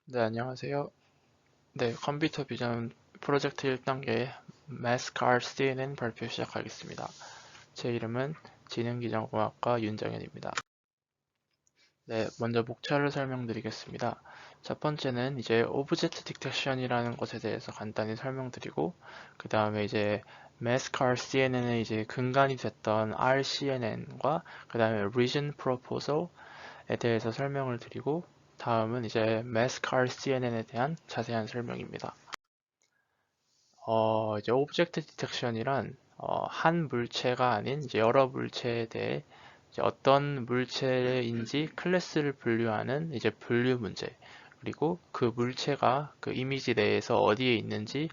네, 안녕하세요. 네, 컴퓨터 비전 프로젝트 1단계 마스칼 CNN 발표 시작하겠습니다. 제 이름은 지능기전공학과 윤정현입니다. 네, 먼저 목차를 설명드리겠습니다. 첫 번째는 이제 오브젝트 디텍션이라는 것에 대해서 간단히 설명드리고, 그 다음에 이제 마스칼 CNN의 이제 근간이 됐던 RCNN과 그 다음에 Region Proposal에 대해서 설명을 드리고, 다음은 이제 마스칼 CNN에 대한 자세한 설명입니다. 이제 오브젝트 디텍션이란 한 물체가 아닌 이제 여러 물체에 대해 이제 어떤 물체인지 클래스를 분류하는 이제 분류 문제, 그리고 그 물체가 그 이미지 내에서 어디에 있는지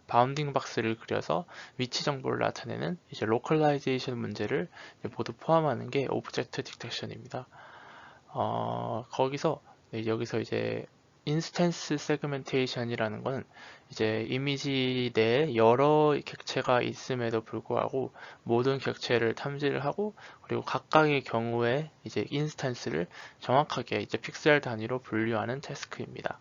바운딩 박스를 그려서 위치 정보를 나타내는 이제 로컬라이제이션 문제를 모두 포함하는 게 오브젝트 디텍션입니다. 거기서 네, 여기서 이제 인스턴스 세그멘테이션이라는 건 이제 이미지 내에 여러 객체가 있음에도 불구하고 모든 객체를 탐지를 하고, 그리고 각각의 경우에 이제 인스턴스를 정확하게 이제 픽셀 단위로 분류하는 태스크입니다.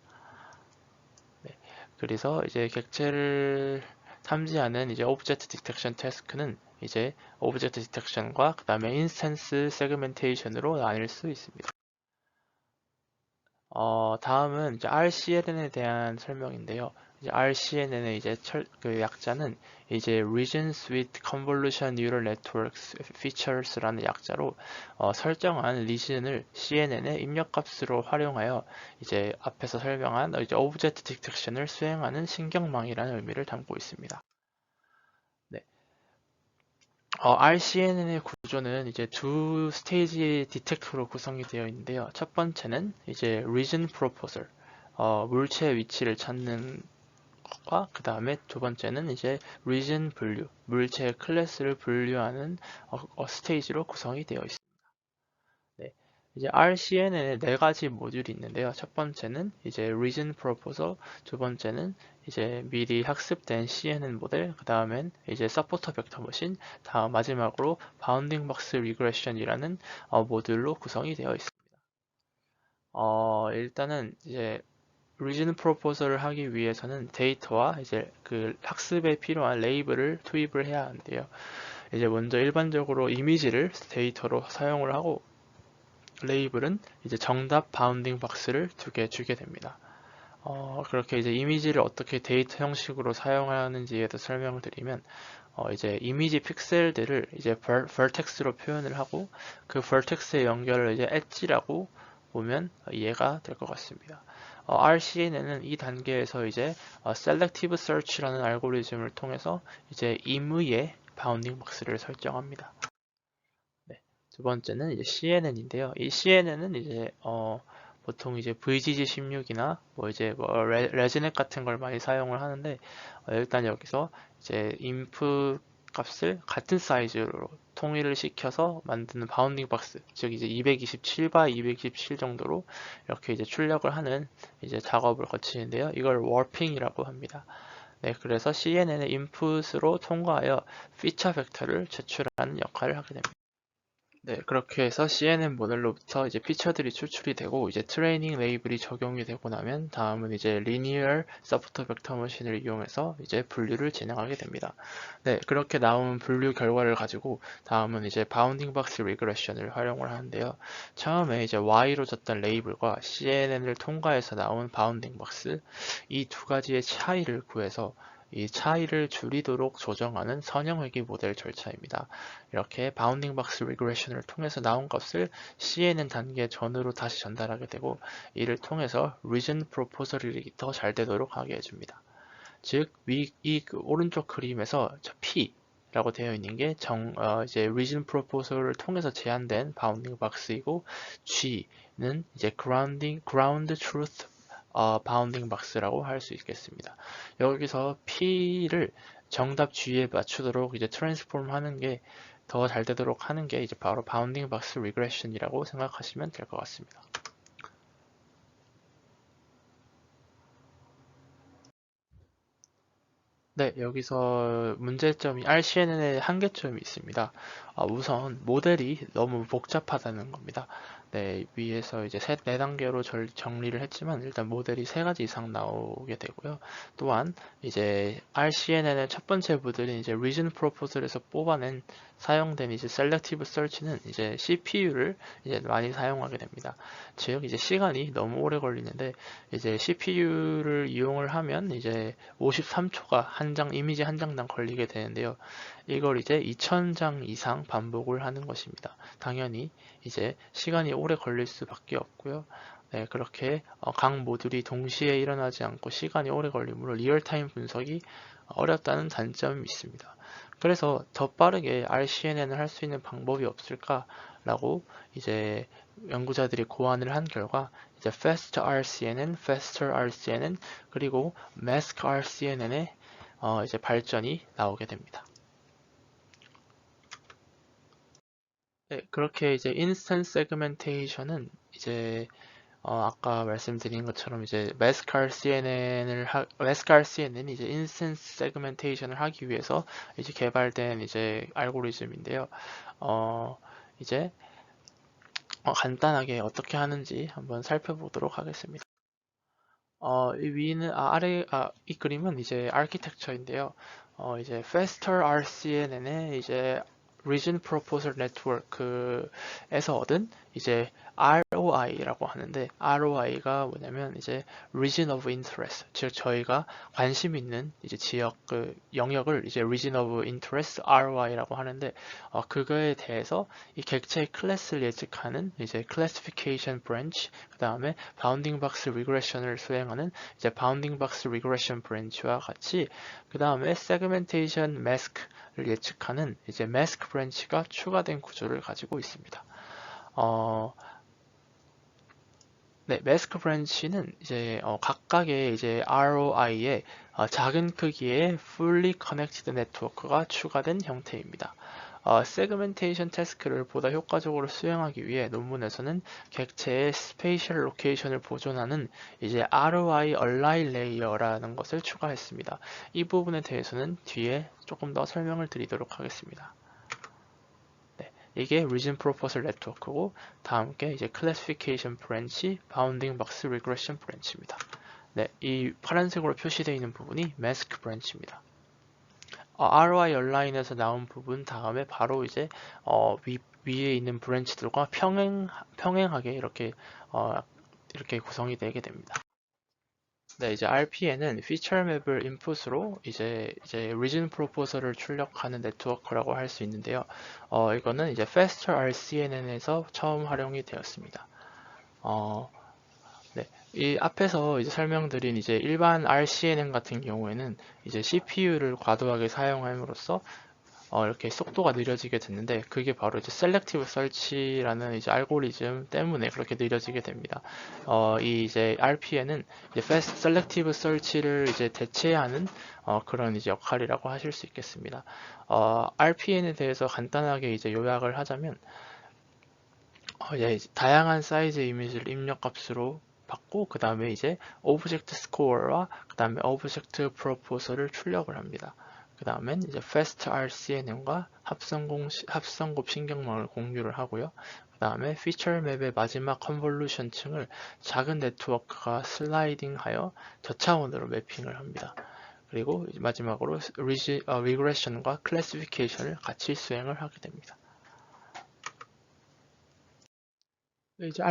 네, 그래서 이제 객체를 탐지하는 이제 오브젝트 디텍션 태스크는 이제 오브젝트 디텍션과 그 다음에 인스턴스 세그멘테이션으로 나뉠 수 있습니다. 다음은 이제 RCNN에 대한 설명인데요. 이제 RCNN의 이제 그 약자는 이제 Regions with Convolution Neural Networks Features라는 약자로 설정한 리전을 CNN의 입력값으로 활용하여 이제 앞에서 설명한 이제 오브젝트 디텍션을 수행하는 신경망이라는 의미를 담고 있습니다. 네. RCNN의 구조는 이제 두 스테이지 디텍터로 구성이 되어 있는데요. 첫 번째는 이제 Region Proposal, 물체의 위치를 찾는 것과, 그 다음에 두 번째는 이제 Region Value, 물체의 클래스를 분류하는 스테이지로 구성이 되어 있습니다. 네. 이제 RCNN에 네 가지 모듈이 있는데요. 첫 번째는 이제 Region Proposal, 두 번째는 이제 미리 학습된 CNN 모델, 그 다음엔 이제 서포터 벡터 머신, 다음 마지막으로 바운딩 박스 리그레션이라는 모듈로 구성이 되어 있습니다. 일단은 이제 리전 프로포설을 하기 위해서는 데이터와 이제 그 학습에 필요한 레이블을 투입을 해야 하는데요. 이제 먼저 일반적으로 이미지를 데이터로 사용을 하고, 레이블은 이제 정답 바운딩 박스를 두 개 주게 됩니다. 그렇게 이제 이미지를 어떻게 데이터 형식으로 사용하는지에 대해서 설명을 드리면, 이제 이미지 픽셀들을 이제 vertex로 표현을 하고, 그 vertex의 연결을 이제 엣지라고 보면 이해가 될 것 같습니다. RCNN은 이 단계에서 이제 selective search라는 알고리즘을 통해서 이제 임의의 바운딩 박스를 설정합니다. 네. 두 번째는 이제 CNN인데요. 이 CNN은 이제 보통 이제 VGG16이나 뭐 이제 뭐 레지넷 같은 걸 많이 사용을 하는데, 일단 여기서 이제 input 값을 같은 사이즈로 통일을 시켜서 만드는 바운딩 박스, 즉 이제 227by 227 정도로 이렇게 이제 출력을 하는 이제 작업을 거치는데요. 이걸 워핑이라고 합니다. 네, 그래서 CNN의 인풋으로 통과하여 피처 벡터를 제출하는 역할을 하게 됩니다. 네, 그렇게 해서 CNN 모델로부터 이제 피처들이 추출이 되고, 이제 트레이닝 레이블이 적용이 되고 나면 다음은 이제 리니얼 서포터 벡터 머신을 이용해서 이제 분류를 진행하게 됩니다. 네, 그렇게 나온 분류 결과를 가지고 다음은 이제 바운딩 박스 리그레션을 활용을 하는데요. 처음에 이제 Y로 줬던 레이블과 CNN을 통과해서 나온 바운딩 박스, 이 두 가지의 차이를 구해서 이 차이를 줄이도록 조정하는 선형회귀 모델 절차입니다. 이렇게 바운딩 박스 리그레션을 통해서 나온 값을 CNN 단계 전으로 다시 전달하게 되고, 이를 통해서 리전 프로포설이 더 잘 되도록 하게 해줍니다. 즉, 그 오른쪽 그림에서 P 라고 되어 있는 게 이제 region proposal을 통해서 제한된 바운딩 박스이고, G는 이제 ground truth 바운딩 박스라고 할 수 있겠습니다. 여기서 P를 정답 G에 맞추도록 이제 트랜스폼 하는 게 더 잘 되도록 하는 게 이제 바로 바운딩 박스 리그레션이라고 생각하시면 될 것 같습니다. 네, 여기서 문제점이 RCNN의 한계점이 있습니다. 우선 모델이 너무 복잡하다는 겁니다. 네, 위에서 이제 네 단계로 정리를 했지만 일단 모델이 세 가지 이상 나오게 되고요. 또한 이제 RCNN의 첫 번째 모델인 이제 Region Proposal에서 뽑아낸 사용된 이제 Selective Search는 이제 CPU를 이제 많이 사용하게 됩니다. 즉 이제 시간이 너무 오래 걸리는데 이제 CPU를 이용을 하면 이제 53초가 한 장, 이미지 한 장당 걸리게 되는데요. 이걸 이제 2000장 이상 반복을 하는 것입니다. 당연히 이제 시간이 오래 걸릴 수밖에 없고요. 네, 그렇게 각 모듈이 동시에 일어나지 않고 시간이 오래 걸리므로 리얼타임 분석이 어렵다는 단점이 있습니다. 그래서 더 빠르게 RCNN을 할 수 있는 방법이 없을까라고 이제 연구자들이 고안을 한 결과 이제 Fast RCNN, Faster RCNN, 그리고 Mask RCNN의 이제 발전이 나오게 됩니다. 네, 그렇게 이제 인스턴스 세그멘테이션은 이제 아까 말씀드린 것처럼 이제 메스칼 CNN이 이제 인스턴스 세그멘테이션을 하기 위해서 이제 개발된 이제 알고리즘인데요. 이제 간단하게 어떻게 하는지 한번 살펴보도록 하겠습니다. 이 위는 이 그림은 이제 아키텍처인데요. 이제 Faster RCNN의 이제 Region Proposal Network에서 얻은 이제 ROI라고 하는데 ROI가 뭐냐면 이제 Region of Interest, 즉 저희가 관심 있는 이제 지역 그 영역을 이제 Region of Interest ROI라고 하는데 그거에 대해서 이 객체의 클래스를 예측하는 이제 Classification Branch, 그 다음에 Bounding Box Regression을 수행하는 이제 Bounding Box Regression Branch와 같이 그 다음에 Segmentation Mask를 예측하는 이제 Mask Branch가 추가된 구조를 가지고 있습니다. 네, 매스크 브랜치는 이제 각각의 이제 ROI에 작은 크기의 Fully Connected Network가 추가된 형태입니다. 세그멘테이션 태스크를 보다 효과적으로 수행하기 위해 논문에서는 객체의 스페이셜 로케이션을 보존하는 이제 ROI Align Layer라는 것을 추가했습니다. 이 부분에 대해서는 뒤에 조금 더 설명을 드리도록 하겠습니다. 네, 이게 Region Proposal Network고 다음 게 이제 Classification Branch, Bounding Box Regression Branch입니다. 네, 이 파란색으로 표시되어 있는 부분이 Mask Branch입니다. ROI Align에서 나온 부분 다음에 바로 이제 위에 있는 브랜치들과 평행하게 이렇게 구성이 되게 됩니다. 네, 이제 RPN은 피처 맵을 인풋으로 이제 리전 프로포설을 출력하는 네트워크라고 할 수 있는데요. 이거는 이제 Faster RCNN에서 처음 활용이 되었습니다. 네, 이 앞에서 이제 설명드린 이제 일반 RCNN 같은 경우에는 이제 CPU를 과도하게 사용함으로써 이렇게 속도가 느려지게 됐는데 그게 바로 이제 셀렉티브 설치라는 이제 알고리즘 때문에 그렇게 느려지게 됩니다. 이 이제 RPN은 이제 Fast Selective Search를 이제 대체하는 그런 이제 역할이라고 하실 수 있겠습니다. RPN에 대해서 간단하게 이제 요약을 하자면 다양한 사이즈 이미지를 입력 값으로 받고 그 다음에 이제 오브젝트 스코어와 그 다음에 오브젝트 프로포설을 출력을 합니다. 그 다음엔 이제 Fast RCNN과 합성곱 신경망을 공유를 하고요. 그 다음에 피처 맵의 마지막 컨볼루션 층을 작은 네트워크가 슬라이딩하여 저차원으로 매핑을 합니다. 그리고 마지막으로 리그레션과 클래시피케이션을 같이 수행을 하게 됩니다. 이제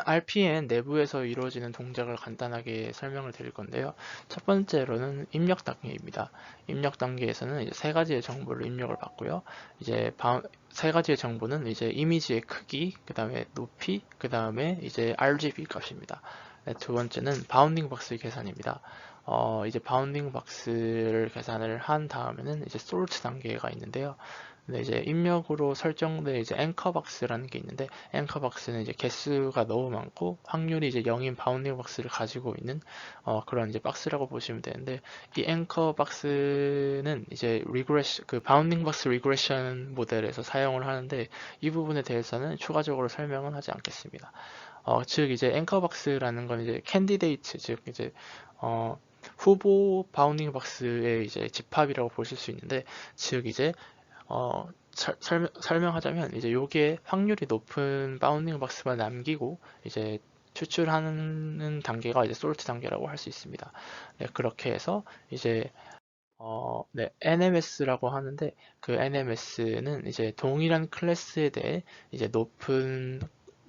RPN 내부에서 이루어지는 동작을 간단하게 설명을 드릴 건데요. 첫 번째로는 입력 단계입니다. 입력 단계에서는 이제 세 가지의 정보를 입력을 받고요. 이제 세 가지의 정보는 이제 이미지의 크기, 그 다음에 높이, 그 다음에 이제 RGB 값입니다. 네, 두 번째는 바운딩 박스 계산입니다. 이제 바운딩 박스를 계산을 한 다음에는 이제 솔트 단계가 있는데요. 근데 이제 입력으로 설정된 이제 앵커 박스라는 게 있는데 앵커 박스는 이제 개수가 너무 많고 확률이 이제 0인 바운딩 박스를 가지고 있는 그런 이제 박스라고 보시면 되는데 이 앵커 박스는 이제 그 바운딩 박스 리그레션 모델에서 사용을 하는데 이 부분에 대해서는 추가적으로 설명은 하지 않겠습니다. 즉 이제 앵커 박스라는 건 이제 캔디데이트 즉 이제 후보 바운딩 박스의 이제 집합이라고 보실 수 있는데, 즉 이제 설명하자면 이제 요게 확률이 높은 바운딩 박스만 남기고 이제 추출하는 단계가 이제 솔트 단계라고 할 수 있습니다. 네, 그렇게 해서 이제 네, NMS라고 하는데, 그 NMS는 이제 동일한 클래스에 대해 이제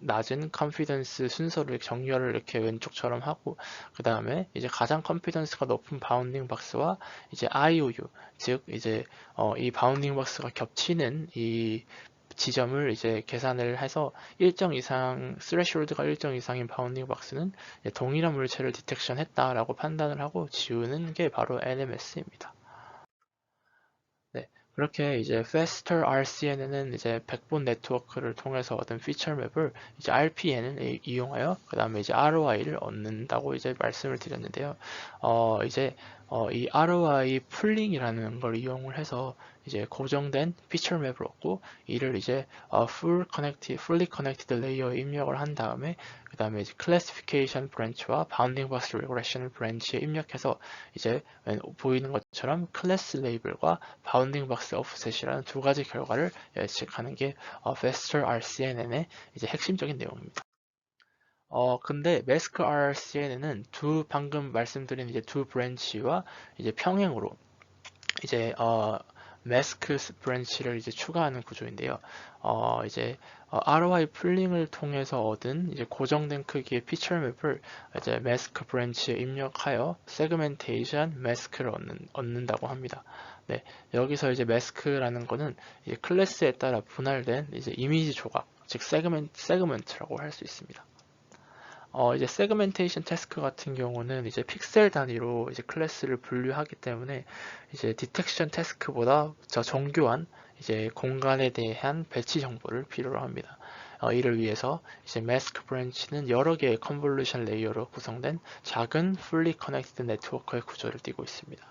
낮은 컨피던스 순서를 정렬을 이렇게 왼쪽처럼 하고, 그 다음에 이제 가장 컨피던스가 높은 바운딩 박스와 이제 IOU, 즉 이제 이 바운딩 박스가 겹치는 이 지점을 이제 계산을 해서 일정 이상, 스레시홀드가 일정 이상인 바운딩 박스는 동일한 물체를 디텍션 했다라고 판단을 하고 지우는 게 바로 NMS입니다. 네, 그렇게 이제 Faster RCNN은 이제 백본 네트워크를 통해서 얻은 피처 맵을 이제 RPN을 이용하여 그 다음에 이제 ROI를 얻는다고 이제 말씀을 드렸는데요. 이제 이 ROI 풀링이라는 걸 이용을 해서 이제 고정된 피처 맵을 얻고 이를 이제 fully connected 레이어에 입력을 한 다음에 그 다음에 이제 classification branch와 bounding box regression branch에 입력해서 이제 보이는 것처럼 클래스 레이블과 바운딩 박스 오프셋이라는 두 가지 결과를 예측하는 게 Faster RCNN의 이제 핵심적인 내용입니다. 근데 Mask RCNN은 방금 말씀드린 이제 두 브랜치와 이제 평행으로 이제 마스크 브랜치를 이제 추가하는 구조인데요. 이제 ROI 풀링을 통해서 얻은 이제 고정된 크기의 피처 맵을 이제 마스크 브랜치에 입력하여 세그멘테이션 마스크를 얻는다고 합니다. 네, 여기서 이제 마스크라는 거는 이제 클래스에 따라 분할된 이제 이미지 조각, 즉 세그멘트라고 할 수 있습니다. 이제 세그멘테이션 태스크 같은 경우는 이제 픽셀 단위로 이제 클래스를 분류하기 때문에 이제 디텍션 태스크보다 더 정교한 이제 공간에 대한 배치 정보를 필요로 합니다. 이를 위해서 이제 마스크 브랜치는 여러 개의 컨볼루션 레이어로 구성된 작은 fully connected 네트워크의 구조를 띠고 있습니다.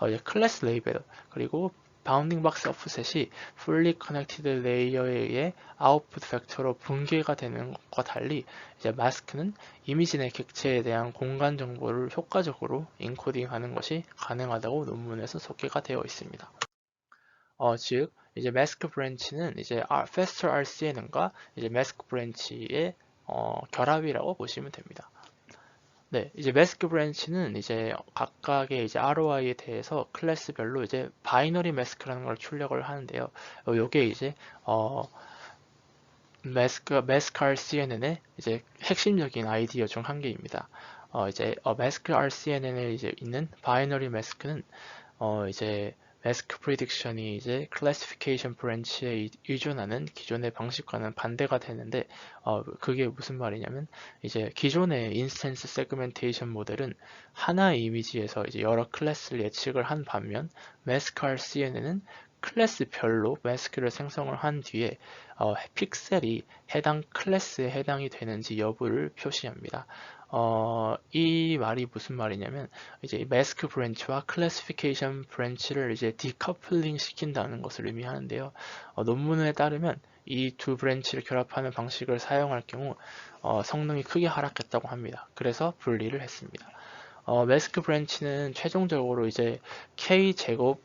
이제 클래스 레이벨 그리고 바운딩 박스 오프셋이 fully connected 레이어에 의해 아웃풋 벡터로 분개가 되는 것과 달리 이제 마스크는 이미지 내 객체에 대한 공간 정보를 효과적으로 인코딩하는 것이 가능하다고 논문에서 소개가 되어 있습니다. 즉 이제 마스크 브랜치는 이제 Faster RCNN과 이제 마스크 브랜치의 결합이라고 보시면 됩니다. 네, 이제 마스크 브랜치는 이제 각각의 이제 ROI에 대해서 클래스별로 이제 바이너리 마스크라는 걸 출력을 하는데요. 요게 이제 마스크 RCNN의 이제 핵심적인 아이디어 중 한 개입니다. 이제 마스크 RCNN에 이제 있는 바이너리 마스크는 이제 마스크 프리딕션이 이제 클래시피케이션 브랜치에 의존하는 기존의 방식과는 반대가 되는데 그게 무슨 말이냐면 이제 기존의 인스턴스 세그멘테이션 모델은 하나의 이미지에서 이제 여러 클래스를 예측을 한 반면 마스크 RCNN은 클래스별로 마스크를 생성을 한 뒤에 픽셀이 해당 클래스에 해당이 되는지 여부를 표시합니다. 이 말이 무슨 말이냐면 이제 마스크 브랜치와 클래시피케이션 브랜치를 이제 디커플링 시킨다는 것을 의미하는데요. 논문에 따르면 이 두 브랜치를 결합하는 방식을 사용할 경우 성능이 크게 하락했다고 합니다. 그래서 분리를 했습니다. 마스크 브랜치는 최종적으로 이제 K 제곱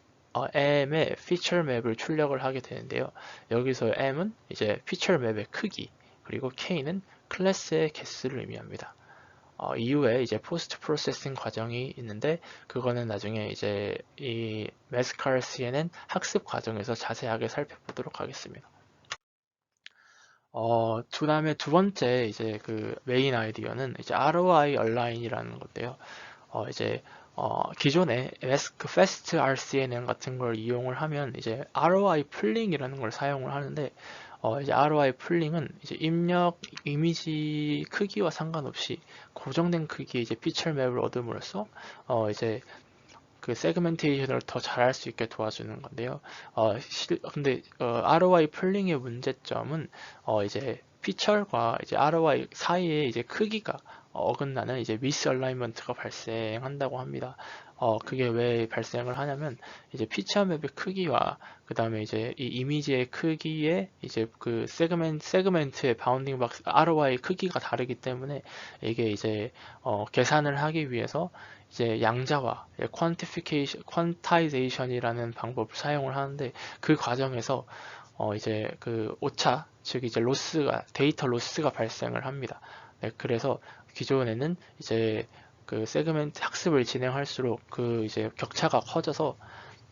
M의 피처 맵을 출력을 하게 되는데요. 여기서 M은 이제 피처 맵의 크기, 그리고 K는 클래스의 개수를 의미합니다. 이후에 이제 포스트 프로세싱 과정이 있는데 그거는 나중에 이제 이 마스크 CNN 학습 과정에서 자세하게 살펴보도록 하겠습니다. 그 다음에 두 번째 이제 그 메인 아이디어는 이제 ROI 얼라인이라는 건데요. 이제 기존의 마스크 패스트 RCNN 같은 걸 이용을 하면 이제 ROI 풀링이라는 걸 사용을 하는데 이제 ROI 풀링은 이제 입력 이미지 크기와 상관없이 고정된 크기의 이제 피처 맵을 얻음으로써 이제 그 세그멘테이션을 더 잘할 수 있게 도와주는 건데요. 근데 ROI 풀링의 문제점은 이제 피처과 이제 ROI 사이에 이제 크기가 어긋나는 이제 미스얼라이먼트가 발생한다고 합니다. 그게 왜 발생을 하냐면 이제 피처 맵의 크기와 그 다음에 이제 이 이미지의 크기에 이제 그 세그멘트의 바운딩 박스 ROI 크기가 다르기 때문에 이게 이제 계산을 하기 위해서 이제 양자와 퀀타이제이션이라는 방법을 사용을 하는데 그 과정에서 이제 그 오차 즉 이제 데이터 로스가 발생을 합니다. 네, 그래서 기존에는 이제 그 세그멘트 학습을 진행할수록 그 이제 격차가 커져서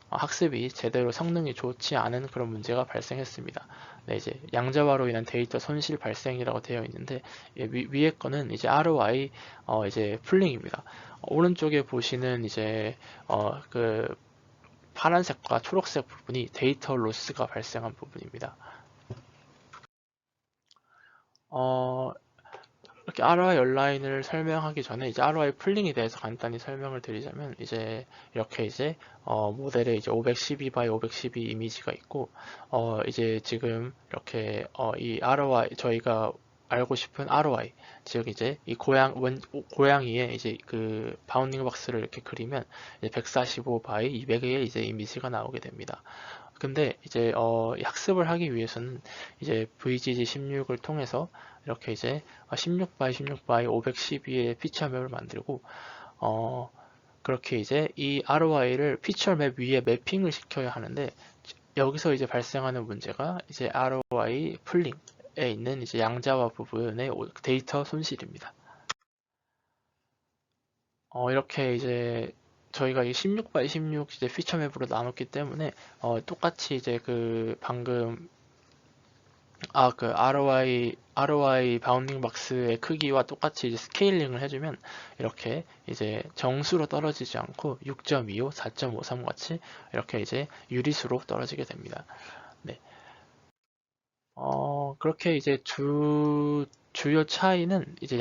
학습이 제대로 성능이 좋지 않은 그런 문제가 발생했습니다. 네, 이제 양자화로 인한 데이터 손실 발생이라고 되어 있는데 위에 거는 이제 ROI 이제 풀링입니다. 오른쪽에 보시는 이제 그 파란색과 초록색 부분이 데이터 로스가 발생한 부분입니다. 이렇게 ROI 온라인을 설명하기 전에 이제 ROI 풀링에 대해서 간단히 설명을 드리자면 이제 이렇게 이제 모델에 이제 512 by 512 이미지가 있고 이제 지금 이렇게 이 ROI 저희가 알고 싶은 ROI 즉 이제 이 고양이에 이제 그 바운딩 박스를 이렇게 그리면 이제 145 by 200의 이제 이미지가 나오게 됩니다. 근데 이제 학습을 하기 위해서는 이제 VGG 16을 통해서 이렇게 이제 16 by 16 by 512의 피처맵을 만들고 그렇게 이제 이 ROI를 피처맵 위에 매핑을 시켜야 하는데 여기서 이제 발생하는 문제가 이제 ROI 풀링에 있는 이제 양자화 부분의 데이터 손실입니다. 이렇게 이제 저희가 이 16 by 16 이제 피처맵으로 나눴기 때문에 똑같이 이제 그 방금 그 ROI 바운딩 박스의 크기와 똑같이 이제 스케일링을 해주면 이렇게 이제 정수로 떨어지지 않고 6.25, 4.53 같이 이렇게 이제 유리수로 떨어지게 됩니다. 네. 그렇게 이제 주요 차이는 이제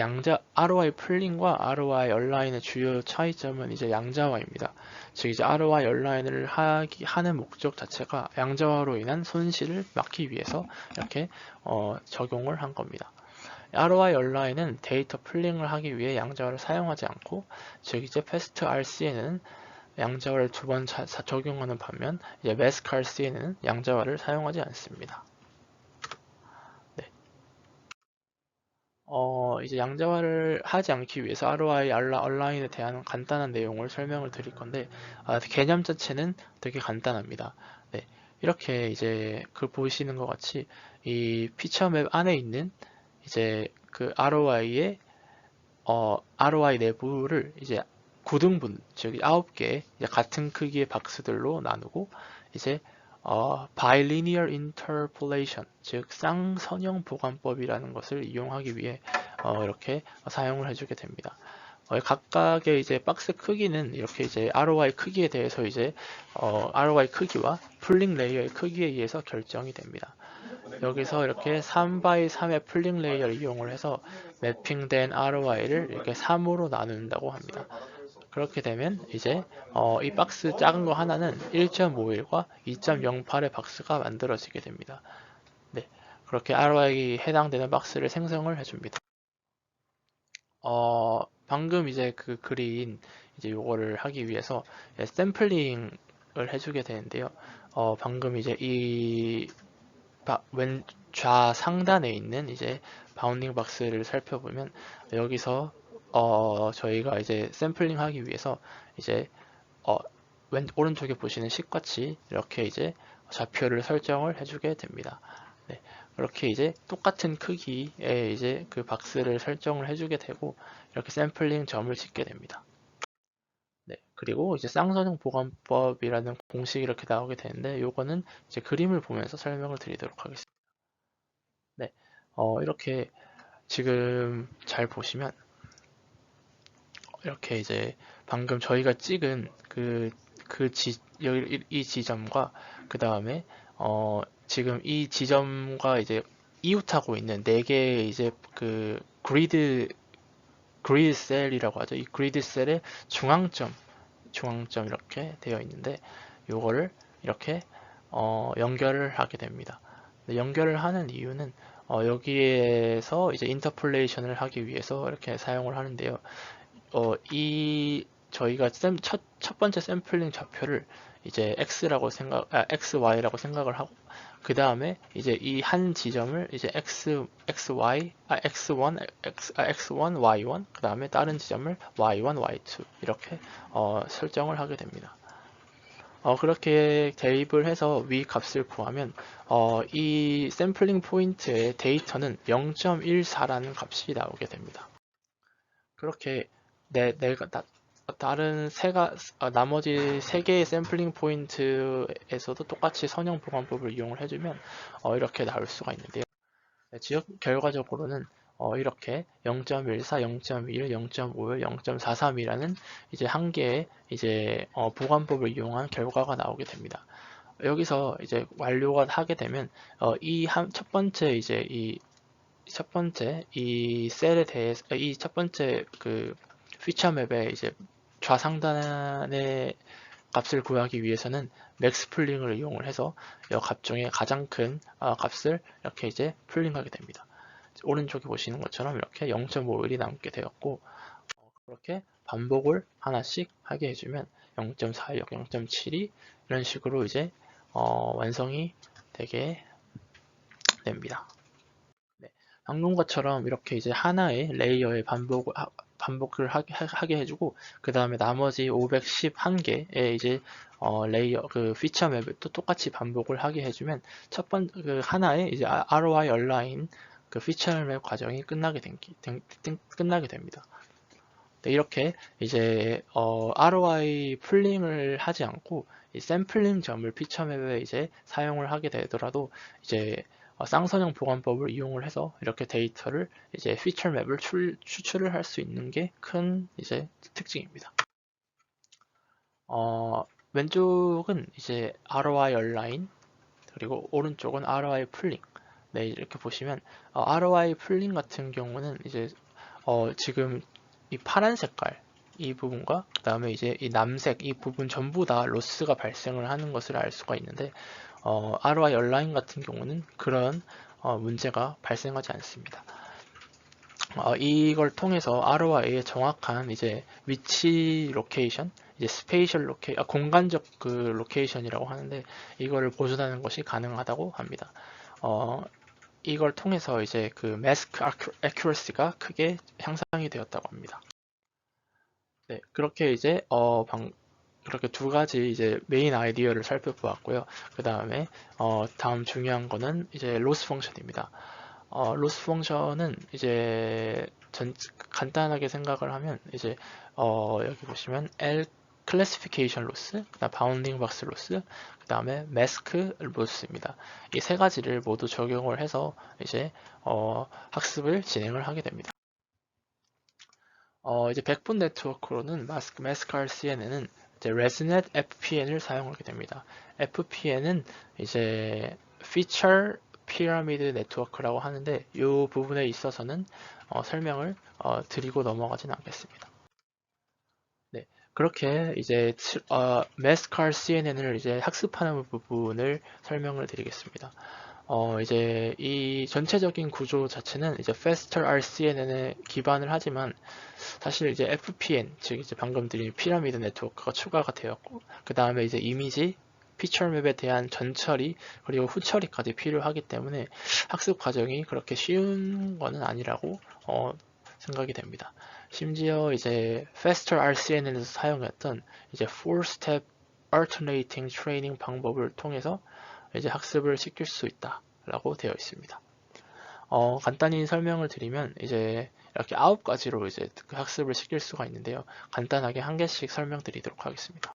ROI 풀링과 ROI 얼라인의 주요 차이점은 이제 양자화입니다. 즉 이제 ROI 얼라인을 하는 목적 자체가 양자화로 인한 손실을 막기 위해서 이렇게 적용을 한 겁니다. ROI 얼라인은 데이터 풀링을 하기 위해 양자화를 사용하지 않고 즉 이제 패스트 RC에는 양자화를 두 번 적용하는 반면 이제 매스크 RC에는 양자화를 사용하지 않습니다. 이제 양자화를 하지 않기 위해서 ROI 온라인에 대한 간단한 내용을 설명을 드릴 건데, 개념 자체는 되게 간단합니다. 네, 이렇게 이제 그 보시는 것 같이 이 피처맵 안에 있는 이제 그 ROI 내부를 이제 9등분, 즉 9개 같은 크기의 박스들로 나누고 이제 Bilinear Interpolation, 즉 쌍선형 보관법이라는 것을 이용하기 위해 이렇게 사용을 해주게 됩니다. 각각의 이제 박스 크기는 이렇게 이제 ROI 크기에 대해서 이제 ROI 크기와 풀링 레이어의 크기에 의해서 결정이 됩니다. 여기서 이렇게 3x3의 풀링 레이어를 이용을 해서 매핑된 ROI를 이렇게 3으로 나눈다고 합니다. 그렇게 되면 이제 이 박스 작은 거 하나는 1.51과 2.08의 박스가 만들어지게 됩니다. 네, 그렇게 ROI에 해당되는 박스를 생성을 해줍니다. 방금 이제 그 그린 이제 요거를 하기 위해서 샘플링을 해주게 되는데요. 방금 이제 이 좌상단에 있는 이제 바운딩 박스를 살펴보면 여기서 저희가 이제 샘플링 하기 위해서 이제 오른쪽에 보시는 식같이 이렇게 이제 좌표를 설정을 해주게 됩니다. 네, 그렇게 이제 똑같은 크기의 이제 그 박스를 설정을 해주게 되고 이렇게 샘플링 점을 짓게 됩니다. 네, 그리고 이제 쌍선형 보관법이라는 공식이 이렇게 나오게 되는데 요거는 이제 그림을 보면서 설명을 드리도록 하겠습니다. 네, 이렇게 지금 잘 보시면 이렇게 이제 방금 저희가 찍은 이 지점과 그 다음에 지금 이 지점과 이제 이웃하고 있는 4개의 이제 그 그리드 셀이라고 하죠. 이 그리드 셀의 중앙점 이렇게 되어 있는데 요거를 이렇게 연결을 하게 됩니다. 연결을 하는 이유는 여기에서 이제 인터폴레이션을 하기 위해서 이렇게 사용을 하는데요. 저희가 첫 번째 샘플링 좌표를 이제 XY라고 생각을 하고, 그 다음에 이제 이 한 지점을 이제 X1, Y1, 그 다음에 다른 지점을 Y1, Y2 이렇게 설정을 하게 됩니다. 그렇게 대입을 해서 위 값을 구하면 이 샘플링 포인트의 데이터는 0.14라는 값이 나오게 됩니다. 그렇게 다른 나머지 세 개의 샘플링 포인트에서도 똑같이 선형 보관법을 이용을 해주면 이렇게 나올 수가 있는데요. 결과적으로는 이렇게 0.14, 0.21, 0.51, 0.43이라는 이제 한 개의 이제 보관법을 이용한 결과가 나오게 됩니다. 여기서 이제 완료가 하게 되면 첫 번째 이제 첫 번째 이 셀에 대해서 이 첫 번째 그 피처 맵의 이제 좌상단의 값을 구하기 위해서는 맥스 풀링을 이용을 해서 이 값 중에 가장 큰 값을 이렇게 이제 풀링하게 됩니다. 오른쪽에 보시는 것처럼 이렇게 0.51이 남게 되었고, 그렇게 반복을 하나씩 하게 해주면 0.46, 0.72 이런 식으로 이제 완성이 되게 됩니다. 네, 방금 것처럼 이렇게 이제 하나의 레이어의 반복을 하게 해주고, 그 다음에 나머지 511개의 이제 레이어 그 피처 맵을 또 똑같이 반복을 하게 해주면 그 하나의 이제 ROI 얼라인 그 피처 맵 과정이 끝나게 됩니다. 네, 이렇게 이제 ROI 풀링을 하지 않고 이 샘플링 점을 피처 맵에 이제 사용을 하게 되더라도 이제 쌍선형 보관법을 이용을 해서 이렇게 데이터를 이제 피처 맵을 추출을 할 수 있는 게 큰 이제 특징입니다. 왼쪽은 이제 ROI 얼라인, 그리고 오른쪽은 ROI 풀링. 네, 이렇게 보시면 ROI 풀링 같은 경우는 이제 지금 이 파란 색깔 이 부분과 그 다음에 이제 이 남색 이 부분 전부 다 로스가 발생을 하는 것을 알 수가 있는데, ROI 얼라인 같은 경우는 그런 문제가 발생하지 않습니다. 이걸 통해서 ROI의 정확한 이제 위치 로케이션, 이제 스페이셜 공간적 그 로케이션이라고 하는데, 이거를 보존하는 것이 가능하다고 합니다. 이걸 통해서 이제 그 마스크 애큐러시가 크게 향상이 되었다고 합니다. 네, 그렇게 이제 그렇게 두 가지 이제 메인 아이디어를 살펴보았고요. 그 다음에 다음 중요한 거는 이제 로스 펑션입니다. 로스 펑션은 이제 간단하게 생각을 하면 이제 여기 보시면 L 클래시피케이션 로스, 그다음 바운딩 박스 로스, 그다음에 마스크 로스입니다. 이 세 가지를 모두 적용을 해서 이제 학습을 진행을 하게 됩니다. 이제 백분 네트워크로는 마스칼 CNN은 이제 레즈넷 FPN을 사용하게 됩니다. FPN은 이제 Feature Pyramid 네트워크라고 하는데, 이 부분에 있어서는 설명을 드리고 넘어가진 않겠습니다. 네, 그렇게 이제 마스칼 CNN을 이제 학습하는 부분을 설명을 드리겠습니다. 이제 이 전체적인 구조 자체는 이제 Faster RCNN에 기반을 하지만, 사실 이제 FPN, 즉 이제 방금 드린 피라미드 네트워크가 추가가 되었고, 그 다음에 이제 이미지, 피처 맵에 대한 전처리, 그리고 후처리까지 필요하기 때문에 학습 과정이 그렇게 쉬운 거는 아니라고 생각이 됩니다. 심지어 이제 Faster RCNN에서 사용했던 이제 4-step alternating training 방법을 통해서 이제 학습을 시킬 수 있다라고 되어 있습니다. 간단히 설명을 드리면 이제 이렇게 9가지로 이제 그 학습을 시킬 수가 있는데요. 간단하게 한 개씩 설명드리도록 하겠습니다.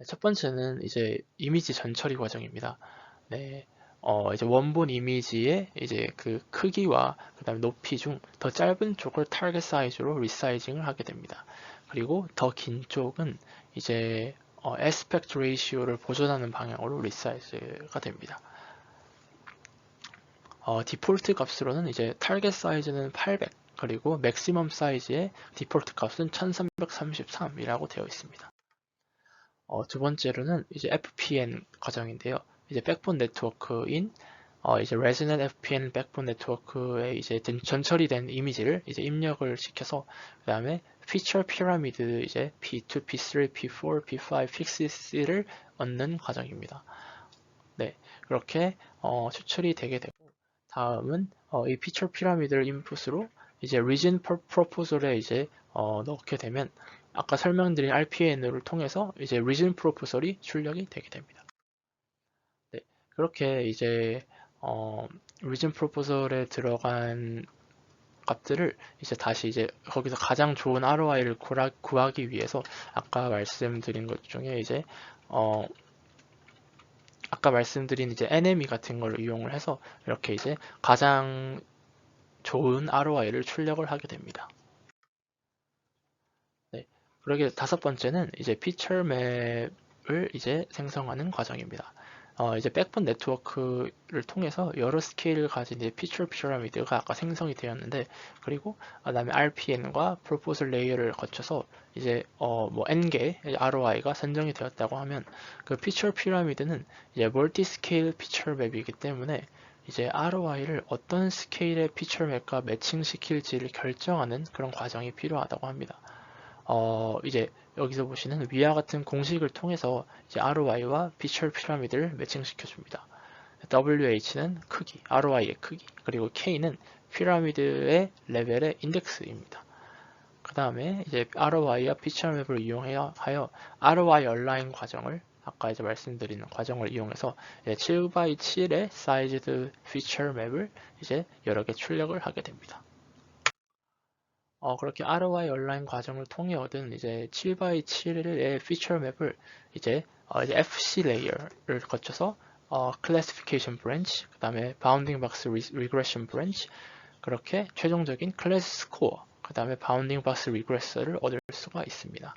첫 번째는 이제 이미지 전처리 과정입니다. 네, 이제 원본 이미지의 이제 그 크기와 그 다음에 높이 중 더 짧은 쪽을 타겟 사이즈로 리사이징을 하게 됩니다. 그리고 더 긴 쪽은 이제 에스펙트 레이시오를 보존하는 방향으로 리사이즈가 됩니다. 디폴트 값으로는 이제 타겟 사이즈는 800, 그리고 맥시멈 사이즈의 디폴트 값은 1333이라고 되어 있습니다. 두 번째로는 이제 FPN 과정인데요. 이제 백본 네트워크인 이제 Resonant FPN 백본 네트워크에 이제 전처리된 이미지를 이제 입력을 시켜서 그 다음에 피처 피라미드 이제 P2, P3, P4, P5, P6를 얻는 과정입니다. 네, 그렇게 추출이 되게 되고 다음은 이 피처 피라미드를 인풋으로 이제 region proposal에 이제 넣게 되면 아까 설명드린 RPN을 통해서 이제 region proposal이 출력이 되게 됩니다. 네, 그렇게 이제 region proposal에 들어간 값들을 이제 다시 이제 거기서 가장 좋은 ROI를 구하기 위해서 아까 말씀드린 것 중에 이제 아까 말씀드린 이제 NME 같은 걸 이용을 해서 이렇게 이제 가장 좋은 ROI를 출력을 하게 됩니다. 네. 그러게 다섯 번째는 이제 피처 맵을 이제 생성하는 과정입니다. 이제 백본 네트워크를 통해서 여러 스케일을 가진 이제 피처 피라미드가 아까 생성이 되었는데 그리고 그다음에 RPN과 프로포설 레이어를 거쳐서 이제 뭐 n개 ROI가 선정이 되었다고 하면 그 피처 피라미드는 이제 멀티 스케일 피처 맵이기 때문에 이제 ROI를 어떤 스케일의 피처 맵과 매칭시킬지를 결정하는 그런 과정이 필요하다고 합니다. 이제 여기서 보시는 위와 같은 공식을 통해서 이제 ROI와 피처 피라미드를 매칭시켜 줍니다. WH는 크기, ROI의 크기, 그리고 K는 피라미드의 레벨의 인덱스입니다. 그 다음에 이제 ROI와 피처 맵을 이용하여 ROI 얼라인 과정을 아까 이제 말씀드린 과정을 이용해서 7x7의 사이즈드 피처 맵을 이제 여러 개 출력을 하게 됩니다. 그렇게 ROI 온라인 과정을 통해 얻은 이제 7x7의 피처 맵을 이제 FC 레이어를 거쳐서 classification branch, 그 다음에 bounding box regression branch, 그렇게 최종적인 클래스 스코어, 그 다음에 bounding box regressor를 얻을 수가 있습니다.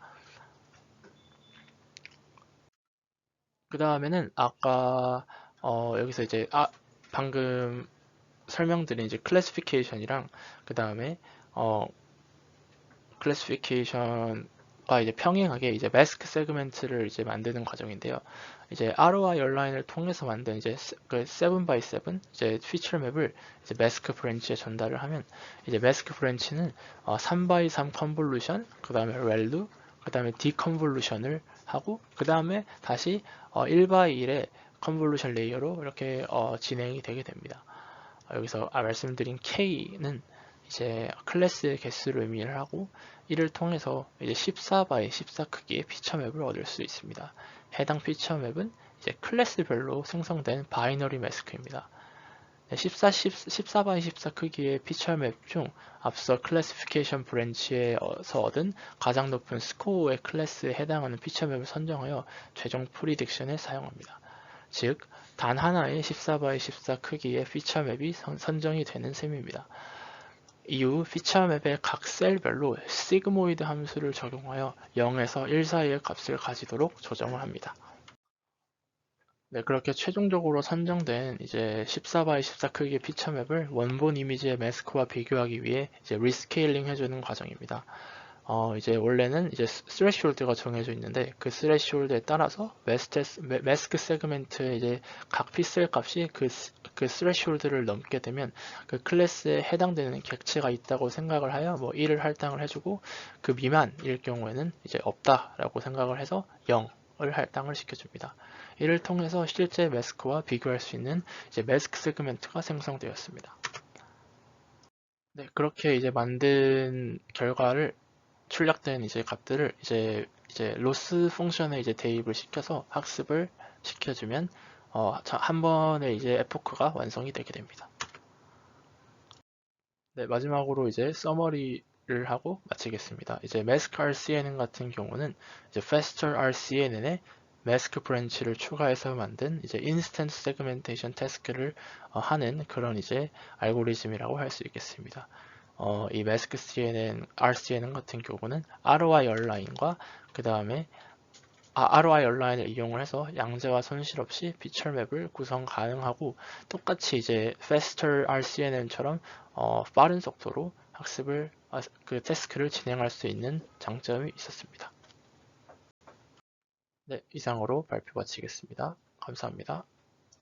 그 다음에는 아까 여기서 이제 방금 설명드린 이제 classification이랑 그 다음에 클래시피케이션과 이제 평행하게 이제 매스크 세그멘트를 이제 만드는 과정인데요. 이제 ROI 열라인을 통해서 만든 이제 그 7x7 이제 피처 맵을 이제 매스크 브랜치에 전달을 하면 이제 매스크 브랜치는 3x3 컨볼루션, 그 다음에 렐루, 그 다음에 디컨볼루션을 하고 그 다음에 다시 1x1의 컨볼루션 레이어로 이렇게 진행이 되게 됩니다. 여기서 말씀드린 K는 이제 클래스의 개수를 의미를 하고 이를 통해서 이제 14x 14 크기의 피처 맵을 얻을 수 있습니다. 해당 피처 맵은 이제 클래스별로 생성된 바이너리 매스크입니다. 14x 14 크기의 피처 맵 중 앞서 클래시피케이션 브랜치에서 얻은 가장 높은 스코어의 클래스에 해당하는 피처 맵을 선정하여 최종 프리딕션에 사용합니다. 즉, 단 하나의 14x 14 크기의 피처 맵이 선정이 되는 셈입니다. 이후 피처 맵의 각 셀별로 시그모이드 함수를 적용하여 0에서 1 사이의 값을 가지도록 조정을 합니다. 네, 그렇게 최종적으로 선정된 이제 14x 14 크기의 피처 맵을 원본 이미지의 매스크와 비교하기 위해 이제 리스케일링 해주는 과정입니다. 이제 원래는 이제 스레시홀드가 정해져 있는데 그 스레시홀드에 따라서 매스크 세그멘트의 이제 각 픽셀 값이 그 스레시홀드를 넘게 되면 그 클래스에 해당되는 객체가 있다고 생각을 하여 뭐 1을 할당을 해주고 그 미만일 경우에는 이제 없다라고 생각을 해서 0을 할당을 시켜줍니다. 이를 통해서 실제 매스크와 비교할 수 있는 이제 매스크 세그멘트가 생성되었습니다. 네, 그렇게 이제 만든 결과를 출력된 이제 값들을 이제 로스 펑션에 이제 대입을 시켜서 학습을 시켜주면 한 번에 이제 에포크가 완성이 되게 됩니다. 네, 마지막으로 이제 서머리를 하고 마치겠습니다. 이제 mask RCN 같은 경우는 이제 faster RCN에 mask 브랜치를 추가해서 만든 이제 인스턴트 세그멘테이션 태스크를 하는 그런 이제 알고리즘이라고 할 수 있겠습니다. 이 mask CNN, RCN 같은 경우는 ROI 얼라인과 그 다음에 ROI 얼라인을 이용을 해서 양재와 손실 없이 피처 맵을 구성 가능하고 똑같이 이제 faster RCNN처럼 빠른 속도로 학습을 그 태스크를 진행할 수 있는 장점이 있었습니다. 네, 이상으로 발표 마치겠습니다. 감사합니다.